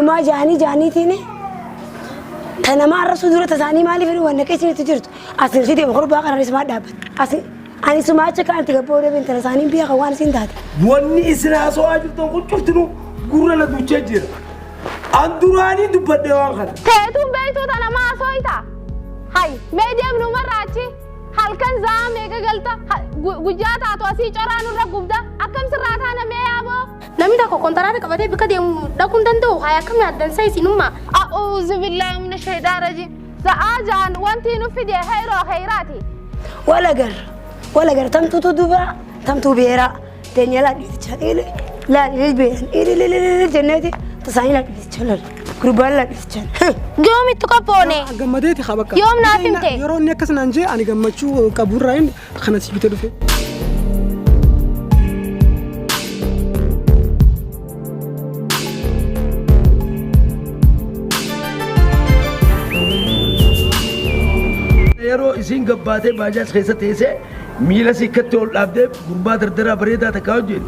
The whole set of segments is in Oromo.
ما جاني تيني أنا ما أعرف صدورة تساني مالي في وانا كيسني تجرت أصل سيدي بخرب باقر أنا اسمع دابت أصل أنا سمعت كان تقبل بنت تساني بيها خوان سندات واني إسنا سواجب تقول شفتنو قرنا دوتشجر أندراني دبّد واقع تيتم بيتو أنا ما صويتا هاي ميديا منو مراتي هل كان زامي قلتا وجات أتواسي جرانو رقبدا أكم سرات أنا ميابو نمي داكو كونترات كبدي بكدي داكون دندو هاي كم يادن سايسي نما أعوذ بالله من الشيطان الرجيم سأجان وانتي نفدي خيراتي ولا قر تمتو تدبرا تمتو بيرا تاني لا تشاتيلي لا بيرا إلي جنتي تساني لا تشلل كربال لا تشل يوم تكبوني جمدتي خبك يوم نافمتي يرون نكس نانجي أنا جمتشو كابور راين خناتي بتدفع يرو إسين قبّاتي باجاس خيسة تيسة ميلا سكتة والأبدة غربا دردرا بريدة تكاوجين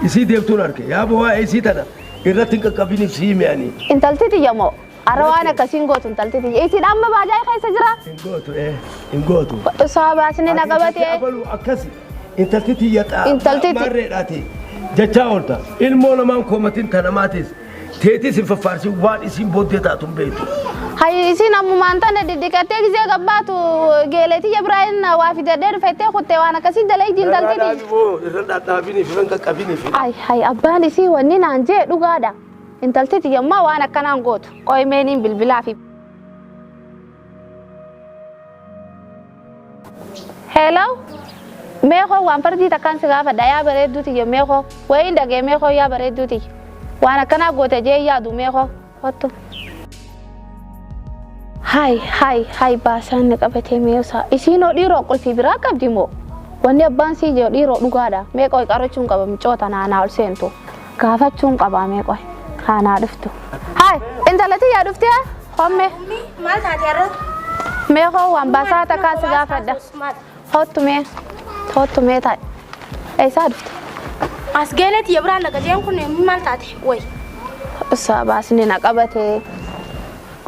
إسي ديفتون أركي يا بوا إسي تنا إرتين كابين فيهم يعني إن تلتي يومو أروانا كسين قوت إن تلتي إيسي دام باجاي خيسة جرا إن قوتو صعبة سنين أقبتي أقبلوا أكسي إن تلتي يتا إن تلتي مريراتي جتاولتا المولا ما كومتين تناماتيس تيتي سنففارسي وان إسين بودي تاتم بيتو هاي إسين أمو مانتان ديكاتيك زي قباتو جيلتي جبراين وافي دير فتي خطي وانا كسي دلي دين تلتي هاي أبان إسي ونين عنجي لغادا إن تلتي يما وانا كنان قوت قوي مينين بالبلافي هلو ميخو وان فردي تكان سغافة دايا بريدوتي يميخو وين داقي ميخو يا بريدوتي وانا كنا قوت جي يادو ميخو هاتو هاي باسان نقبتي ميوسا إسينو ديرو قل في براكب ديمو واني أبان سيجو ديرو لغادا ميكوي قارچون قبا مچوتا نانا والسينتو قافتشون قبا ميكوي خانا دفتو هاي انت التي يا دفتيها خمي مال تاتيرو ميخو وان باساتا كاسي غافدا هوتو مي تاي اي سادفت أسجلت يبرا لقديم كنا مال تاتي وي باسني نقبتي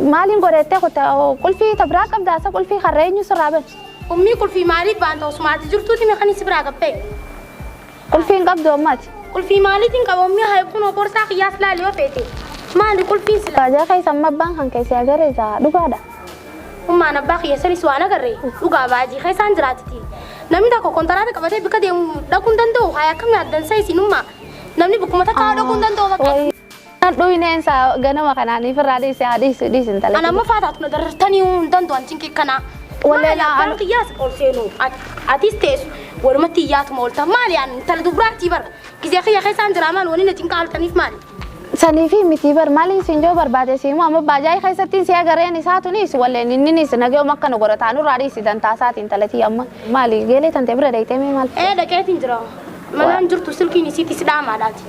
مالين قريتي كنت كل في تبراك أبدا كل في خريني سرابن أمي كل في مالي بانتو سمعت جرتوتي مخني سبراك بي كل في نقبض أمات كل في مالي تنك أمي هيكون بورسا قياس لا ليو فيتي مالي كل في سلا باجا كيس أما بان هن كيس يجري زا لقادا أما أنا باقي يسري سوانا قري لقا باجي كيس أنجراتي نمي داكو كونترات كبتي بكدي داكون دندو هيا كم يادن سايسي نما نمني بكم تكا داكون دندو دوينين سا غنما كناني فرادي سي حديث انت انا ما فاتت ندرتني دندو انتي كنا ولا لا انا قياس قولسينو اتيستيس ورمتيات مولتا مال يعني تل دبراتي بر كزي خي خيسان درامان وني نتين قال تنيف مال سنيفي متيبر مالي سينجو برباده سيمو اما باجاي خيستين سي غرين ساتونيس ولا نينيس نغيو مكن غورتانو رادي سيدان تاساتين تلتي اما مالي غيلي تنتي بريتي مال دكاتين جرا مالان جرتو سلكي نسيتي سدا مالاتي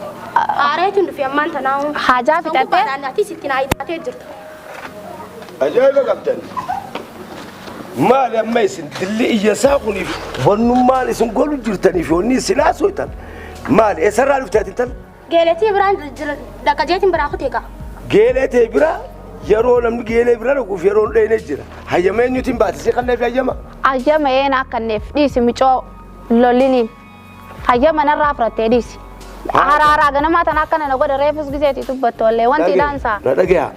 آريتون في أمان تناو حاجة في تاتي أنا تي ستين عيداتي جرت أجاي بقبتن ما لما يسن اللي يساقني ونمالي سنقولوا جرتني في وني سلاسو يتل مال إسرع لفتاتي تل جيلتي بران دكاجيتين براخوتيكا جيلتي برا يرون من جيلتي برا لو في يرون ده نجرا هيا ما نيوتين باتسي خلنا في أيام ينا كنف دي سميتشو لولينين هيا ما نرافرت ديس هارا غنما تناكنا نقول ريفوس جزيتي تبتولي وانتي دانسا لا دقيقة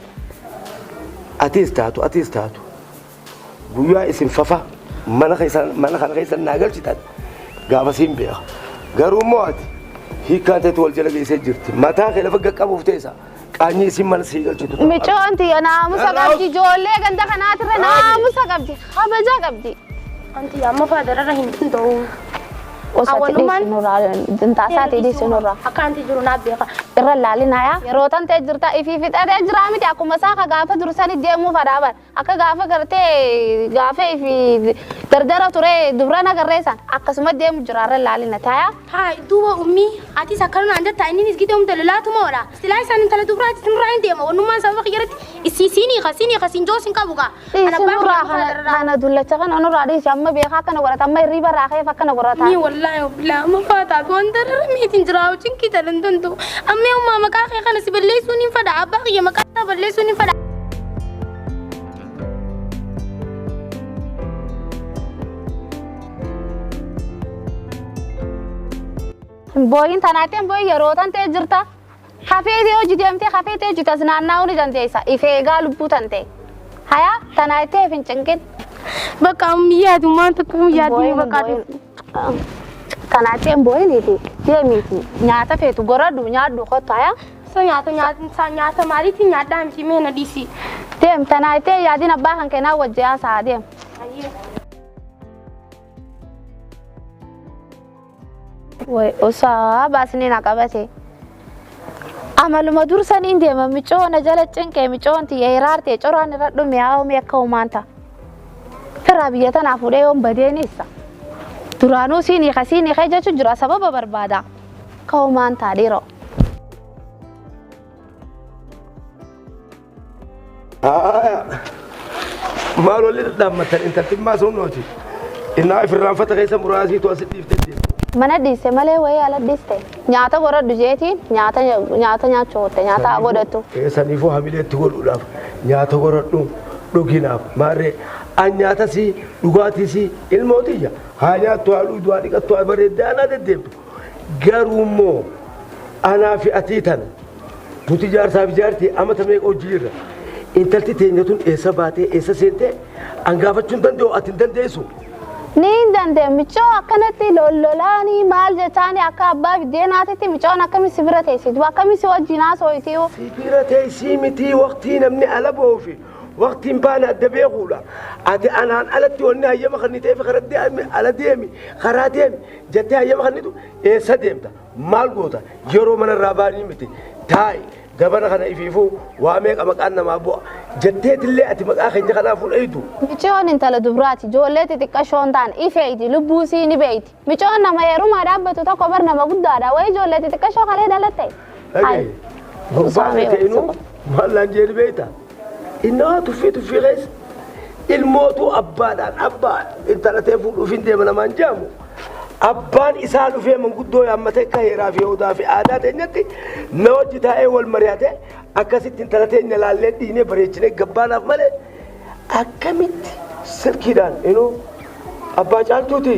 أتيستاتو بويا اسم ففا ما خيسان ناقل شتات قابسين بيها قارو موت هي كانت تولجل جيسي جرت ما تاخي لفقك أبو فتيسا كاني اسم من سيقل شتات ميشو انتي أنا مساقبتي جولي غندا خناتر أنا مساقبتي خبجا قبتي انتي يا ما فادر رهين تندو وساتي سنورا دنتاساتي دي سنورا أكانتي جرونا بيها irra laalinaya yeroo tan ta'e jirta ifi fixatee jira miti akkuma saaka gaafa dursani deemuu fadhaaban akka gaafa gartee gaafa ifi dardara ture dubrana garreessan akkasuma deemu jiraarra laalina taaya. Hai duuba ummi ati sakkarna anda taa'inin isgite umta lalaatu moora. Silaa isaan intala dubraa ati sinurraa hin deema wannummaan sababa qiyyarratti isiisini qasin joosin qabuga. Kana dullacha kan onurraa dhiisi amma beekaa akkana godhata amma hirriba raakee akkana godhata. Ni wallahi bilaa amma faataa fi wanta rarrameetiin jiraa wajjin kita dandantu. Amma ummaa maqaa kee kana si balleessuun hin fada abbaa kiyya maqaa isaa balleessuun hin fada. Boyin tanaatiin boyi yeroo tan ta'e jirta. Hafeetii hojii deemtee hafeetii hojii tas naanna'uu ni dandeessa. Ifee egaa lubbuu tan ta'e. Haya tanaatii hin cinqin. Bakka ammayyaatu maal tokko ammayyaatu bakka. Tanaatiin boyiniiti deemiiti nyaata feetu goradhu nyaadhu kottu haya. So nyaata maaliitiin nyaadhaa miti mee na dhiisi. Deem tanaatii yaadiin abbaa kan kennaa wajjin haasaa deem. Way osaa baasni na qabate. Amaluma dursaniin deema micoo na jala cinqee micoon tiyya hiraarte coraan irra dhume haa'ume akka uumaanta. Firaa biyya tanaa fuudhee yoon badeenessa. Duraanuu siinii ka jechuun jira sababa barbaada. Ka uumaantaa dhiiroo. Maal walli dhadhaammattan intalti maasumnooti. Innaa ifirraanfata keessa muraasiitu asi dhiiftee. Mana dhiise malee wayii ala dhiiste nyaata godhadhu jeetiin nyaata nyaachootte nyaata godhattu. Saniifuu hamileetti godhuudhaaf nyaata godhadhu dhuginaaf maarree an nyaatasii dhugaatisii ilmootiyya haa nyaattu haa dhugdu haa dhiqattu haa bareedde anaa deddeemtu garuummoo anaa fi atii tana nuti jaarsaaf jaartii amata meeqa hojii jirra intalti teenya tun eessa baatee eessa seentee an gaafachuu hin danda'u ati hin dandeessu. Niin danda'e michoo akkanatti lollolaanii maal jechaani akka abbaa biddeenaatitti michoon akkami sibira teessitu akkami si wajjin haasooyitiiu. Sibira teessii miti waqtii namni ala boofi waqtiin baana adda beekuudha. Ati anaan alatti wanni hayyama kan ta'eef ala deemi karaa deemi jettee hayyama kannitu eessa deemta maal goota yeroo manarraa baanii miti taa'i. Gabana kana ifiifuu waa meeqa maqaan namaa bu'a jetteetillee ati maqaa keenya kanaa fuudhaytu. Michoon intala dubraati ijoollee xixiqqashoon ta'an ifeeti lubbuu sii ni beeyti. Michoon nama heerumaa dhaabbatu tokko bar nama guddaadha wayi ijoollee xixiqqashoo kalee dhalatte. Gubbaan ta'inu maallaan jeeri beeyta. Innaa tuffii keessa ilmootu abbaadhaan abbaa intala ta'e fuudhuuf hin deema namaan jaamu. Abbaan isaa dhufee manguddoo yaammatee akka heeraa fi yoodaa fi aadaa teenyatti na hojii taa'ee wal mari'atee akkasitti intala teenya laallee dhiinee bareechinee gabbaanaaf malee akkamitti silkiidhaan inuu abbaa caaltuuti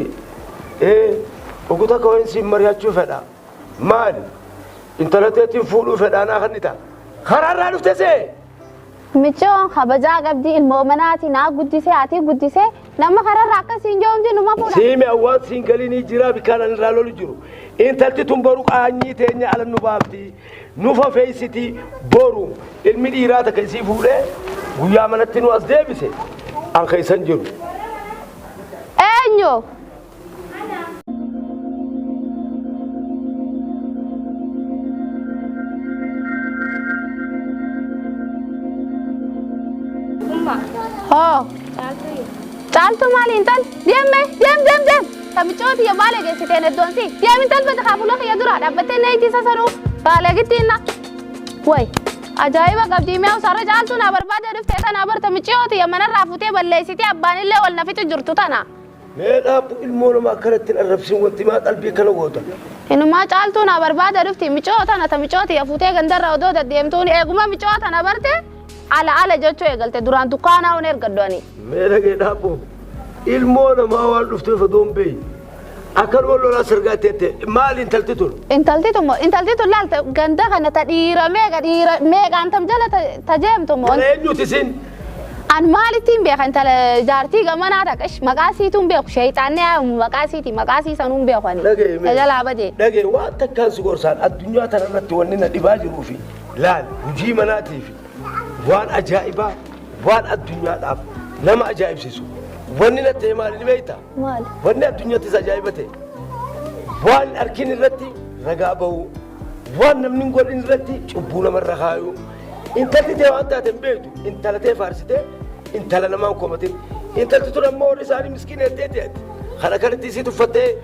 oguta kawwan siin mari'achuu fedha maali intala teetiin fuudhuu fedhaanaa kan ni ta'a karaarraa dhufte see. Michoon kabajaa qabdi ilmoo manaati naa guddisee ati guddisee nama kararraa akkasiin joomti numa fuudha. Siime awwaan siin galii jira bikkaan irraa lolu jiru. Intalti tun boru qaanyii teenya ala nu baafti. Nu fafeessiti boru ilmi dhiiraa takka isii fuudhee guyyaa manatti nu as deebise an keessan jiru. Eenyu? Oh. Caaltu maali intal? Deem. Kamichooti ya baale geessitee neddoonsi. Deem intal bada kaafuloo kiyya dura dhaabbattee neeyti sasanuu baale gittiinna. Way ajaa'iba qabdii mee usarra caaltu na barbaade dhuftee tana barta michooti ya manarraa fuutee balleessitee abbaanillee wal nafitu jirtu tana. Mee dhaabbu ilmoo nama akkanatti arrabsin wanti maa qalbii kana goota. Inumaa caaltu na barbaade dhufti michoota na ta michooti ya fuutee gandarra odoo deddeemtuun eeguma michoota na barte. Ala jechuu eegalte duraan dukkaanaa on ergaddooni. Mee dhagee dhaabbu ilmoo namaa waan dhufteef adoon beeyi. Akkan wal lolaa sirgaa teette maali intalti tun? Intalti tun laalte ganda kana ta dhiira meeqaan tam jala ta jeemtu moo? Mana eenyuti isin? An maalittiin beeka intala jaartii gamanaa taqash maqaa siituun beeku sheexaannee maqaa siiti maqaa siisanuun beeku ani. Tajalaa badee. Dhagee waan takkaan si gorsaan addunyaa tanarratti wanni na dhibaa jiruufi laal hujii manaatiifi. Waan ajaa'ibaa waan addunyaadhaaf nama ajaa'ibsiisu wanni na ta'e maali ni beektaa? Maali? Wanni addunyaattis ajaa'iba ta'e waan arkin irratti ragaa bahu waan namni godhin irratti cubbuu namarra kaayu intalli ta'e waan taateen beektu intala ta'e faarsitee intala namaan komatin انت ترى موري ساري مسكين اديت خلا كانت تيسي تفتي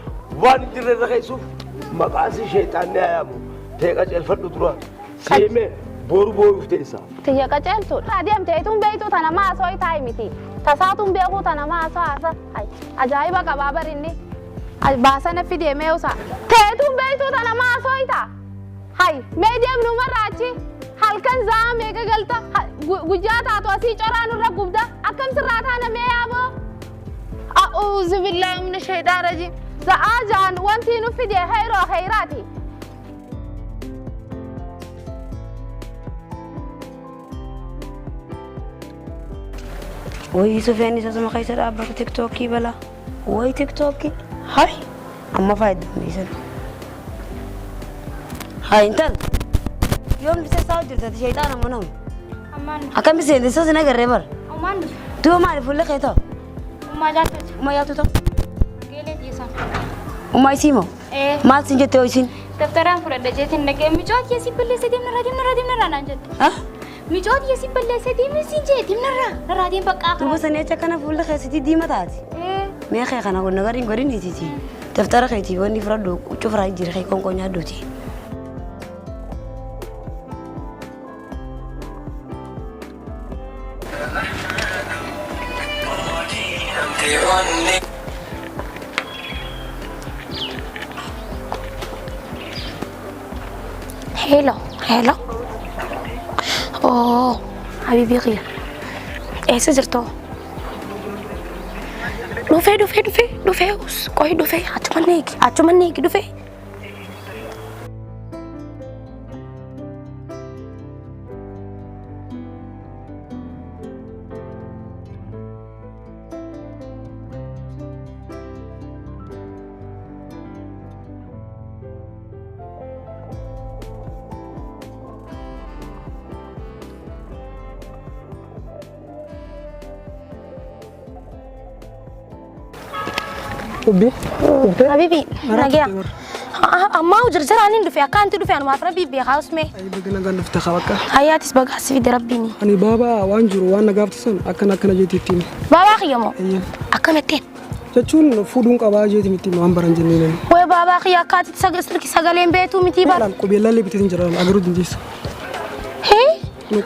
وان دير الرخيسوف مقاسي شيطان يا ابو تيقاج الفرد تروح سيمه بور بور يفتيسا Tiyya qaceeltu adeemteetuun beektu tana maasoo taa'e miti. Tasaatuun beeku tana maasoo haasa. Ajaa'iba qabaa barinni. Baasana fidee mee'usa. Teetuun beektu tana maasoo ta'a. Hay mee deemnu marraachi halkan zaa meeqa galta guyyaa taatu asii coraa nurra gubda akkam sirraa taana mee yaaboo. A'uuzu billaahi mina shayxaan rajiim. Za'aa jaan wanti nu fidee hayroo hayraati. وي سفياني ساسما خيسر أبا تيك توكي بلا وي تيك توكي هاي أما فايدة ميسن هاي انت يوم بس ساعة جرت شيطان منهم Aman. أكمل بس إذا ساسنا قريبر Aman. تو ما عارف ولا خيطة Uma jatuh. وما ياتو تو Gele dia sam. وما يسيمو ما تسنجت تويسين Daftaran fudhadha jeetiin dhagee micoot yesii balleessa deemnarraa naan jette. ها Micoot yesii balleessa deemnisiin jeetiin narraa deem baqqaa تو بس أنا أشكنا فولا خيستي دي ما تاتي ما خي خنا قلنا قرين قرين يتيتي تفتر خيتي واني فرادو وشوف راي جري خي كون كونيا دوتي Hello, hello. Oh, حبيبي غير. Eessa jirtu? Dhufee qoy dhufee achuma neegi dhufee. Ubbi. Habibi, nagia. Amma jarjaraan dhufee akka anti dhufee anumaaf rabbii beekaa usmee. Ay bagana gan dhufte qabaka. Hayyaatis bagaas fide rabbiini. Ani baaba waan jiru waan na gaaftisan akkana jeetittiin. Baabaa kiyyamoo. Ayyan. Akkamittiin. Jechuun fuudhuun qabaa jeeti miti waan baran jenneen. Way baabaa kiyya akkaatitti sagaleen beetuu miti bara. Laal qubeellaan bitiin jira agaruu dinjeessa. Hee?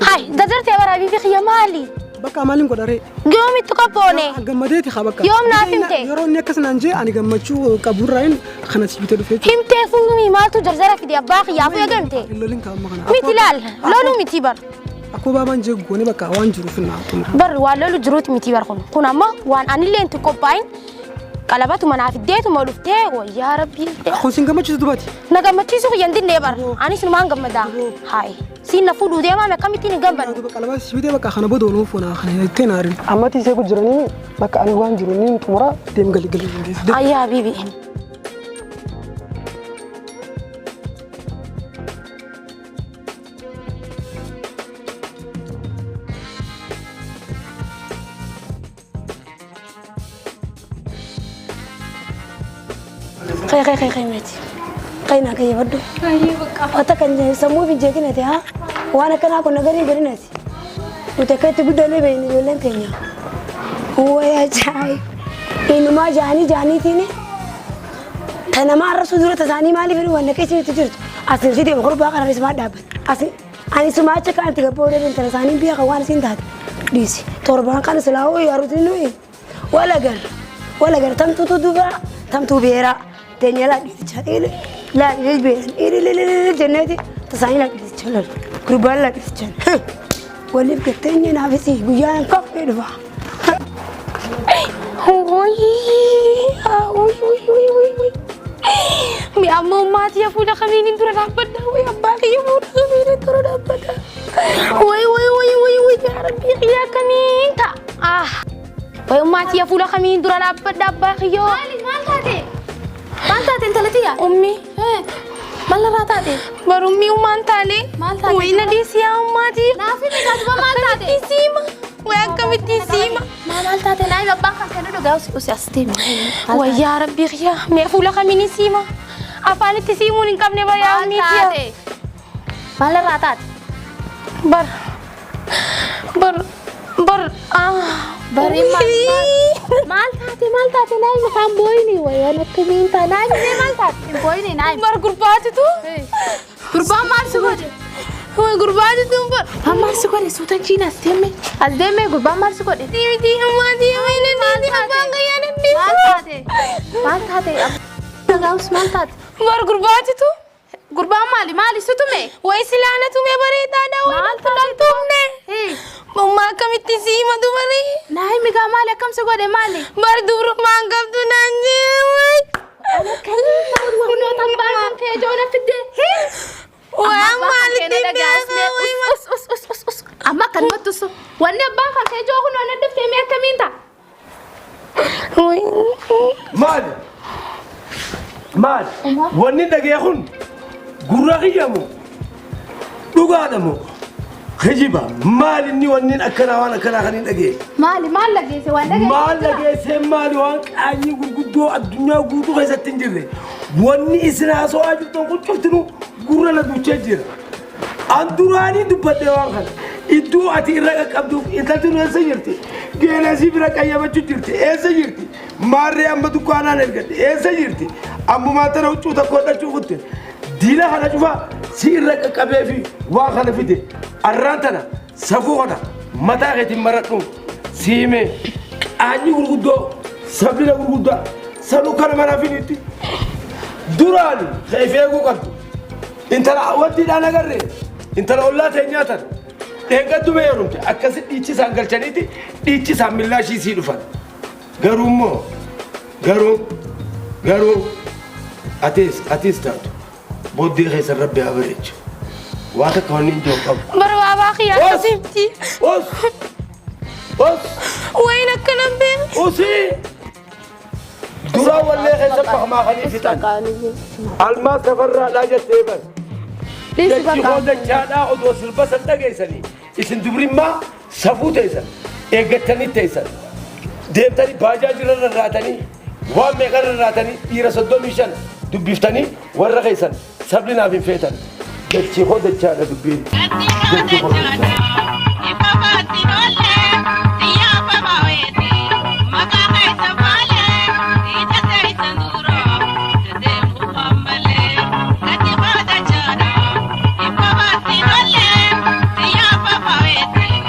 Hay, dadartee bara habibi kiyya maali? Bakka maaliin godharee? Yoomittu qabboone. Gammadeeti haa bakka. Yoom naaf himte? Yeroo inni akkas naan jee ani gammachuu qaburraayin kana sibite dhufee jechuudha. Himtee fuudhumi maaltu jarjara fide abbaa kiyyaafuu eegamte? Lolin kaa'amma kana. Miti laal, loluu miti bar. Akkoo baabaan jee goone bakka waan jiruuf naa tuma. Bar waan lolu jiruuti miti bar kun ammoo waan anillee intu qophaa'in qalabatu manaaf iddeetuma dhuftee wayyaa rabbii. Kun sin gammachiisu dubaati. Na gammachiisu kiyyan dinne bar anis numaan gammadaa. Hayi. Siin na fuudhuu deemaa akkamittiin hin gammadne. Qalabaa sibitee bakka kana booda ooluu foonaa kana jettee naarin. Ammatti isee kun jiranii bakka ani waan jiru niin xumura deem gali dandeessi. Ayyaa habibi. خي ماتي قينا كي بدو وتكن سمو في جاكنتي ها وانا كنا كنا قريناتي وتكيت بدا لي بين يولن كينيا هو يا جاي إنه ما جاني تيني أنا ما أعرف صدورة تزاني مالي في وانا كيسي تجرت أصل سيدي بخرب باقر أنا اسمع دابت أصل أنا سمعت كانت تقبل إن ترساني بيها قوان سين ديسي توربان كان سلاوي يا روتينوي ولا قر تم تبيرا تاني لا تجهل لا إلى جناتي تصاني لا تجهل كربان لا تجهل واللي بكتني نافسي بيان كفر دفع Mi amma mati ya fuda kami ini turun apa dah? Wei abba kaya fuda kami ini turun apa dah? Wei ya Rabbi kaya kami ta. Wei mati ya fuda kami ini turun apa dah abba kaya? Mantate entalati ya? Ummi. Malla ratate? Baru ummi umantale. Mantate. Wei na disia umati. Nafi ni katu ba mantate? Isima. Wei akkamiti isima. Mantate na iba baka kanu do gaus usasti. Wei ya Rabbi kaya me fuda kami ini isima. Apaan itu sih mau ningkap nih bayar media? Malla ratat. Bar. Bari مالتاتي نايم كان بويني وانا كمينتا نايم ليه مالتاتي بويني نايم مر قرباتي تو قربان مال سكودي هو قرباتي تو مر مال سكودي سوتان جينا استمي ازدمي قربان مال سكودي دي أما دي وين دي أبغى غير دي مالتاتي تغاوس مالتاتي مر قرباتي تو قربان مالي ستومي ويسلانا تومي بريدا دا وين تومني ماما كم تسيما دومري نايم ميغا مالي كم سكودي مالي مر دور ما قبض نانجي انا كلمت ونو تنبان في جونا في الدي وأما اس اما كان متسو واني بانك في جو هنا ندف في مير كمينتا مال وني دقيقون قرقيامو دقادمو خجيبا مال إني ونين أكنا وانا كنا خنين دقيق مالي مال لقيسي وانا مال لقيسي مالي وانك أني قدو الدنيا قدو خيسة تنجري وني إسنا سو أجل تنقل كفتنو قرنا دو تشجر أندراني دبته وانخل إدو أتي رأيك أبدو إنتلتنو إنسجرتي جينا سيبرك أيام تجرتي إنسجرتي ماري أما دكانا نرجع إنسجرتي أما ما ترى وتشو تقول تشوفته دينا هذا شوفا سيرك كبيفي وانخل فيدي أرانتنا سفونا متى غتي مرتو سيمي أني ورغدو سبيلا ورغدو سلو كان منافينيتي دوراني خايفة قوقتو انت لا ودي انا غري انت لا ولا تنياتن دغدو ميرمت اكس ديچي سانغلچنيتي ديچي ساملاشي سيدفن غرو اتيس تاتو بودي خيسر ربي ابرج واتا كونين جوقب مر بابا خيا سيمتي اوس وينك كلامبين اوسي دورا ولا خيسر فخما خلي فتان الماس تفرع لا جتيبن ليش دچي بقى خود چادا او دو سلبا سدغيسني اسن دبري ما سفوتيسن اگتني تيسن ديمتني باجاج راتني وامغر راتني يرسدو ميشن دبيفتني ورغيسن سبلنا في فيتن دچي خود چادا دبي دچي خود